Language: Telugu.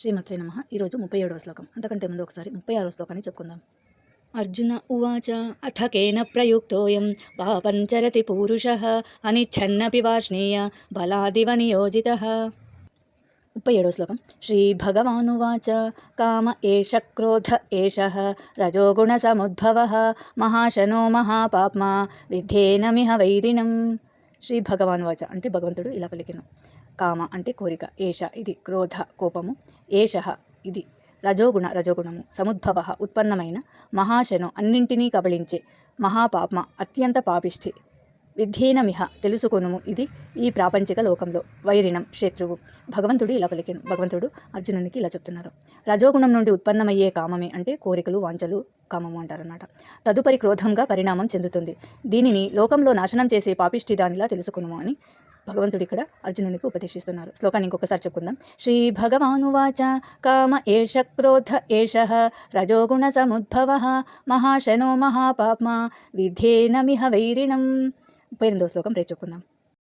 శ్రీమాత్రే నమః. ఈరోజు 37వ శ్లోకం. అంతకంటే ముందు ఒకసారి 36వ శ్లోకాన్ని చెప్పుకుందాం. అర్జున ఉవాచ అథ కేన ప్రయుక్తోయం పాపంచరతి పూరుషః అనిచ్ఛన్నపి వార్ష్ణేయ బలాదివ నియోజితః. 37వ శ్లోకం. శ్రీ భగవానువాచ కామ ఏష క్రోధ ఏషః రజోగుణ సముద్భవః మహాశనో మహాపాప్మా విద్ధేనమిహ వైరిణం. శ్రీ భగవానువాచ అంటే భగవంతుడు ఇలా పలికెను. కామ అంటే కోరిక, ఏష ఇది క్రోధ కోపము, ఏషః ఇది రజోగుణము, సముద్భవ ఉత్పన్నమైన, మహాశను అన్నింటినీ కబళించే, మహాపాప్మ అత్యంత పాపిష్ఠి, విధ్యేనమిహ తెలుసుకొనుము ఇది ఈ ప్రాపంచిక లోకంలో, వైరిణం శత్రువు. భగవంతుడు ఇలా పలికెను. భగవంతుడు అర్జునునికి ఇలా చెప్తున్నారు. రజోగుణం నుండి ఉత్పన్నమయ్యే కామమే అంటే కోరికలు, వాంఛలు, కామము అంటారన్నమాట. తదుపరి క్రోధంగా పరిణామం చెందుతుంది. దీనిని లోకంలో నాశనం చేసే పాపిష్ఠి దానిలా తెలుసుకునుము అని భగవంతుడు ఇక్కడ అర్జునునికి ఉపదేశిస్తున్నారు. శ్లోకాన్ని ఇంకొకసారి చెప్పుకుందాం. శ్రీ భగవానువాచ కామ ఏష క్రోధ ఏషః రజోగుణ సముద్భవః మహాశనో మహాపాప్మా విద్ధేనమిహ వైరిణం. 38వ శ్లోకం రేపు చెప్పుకుందాం.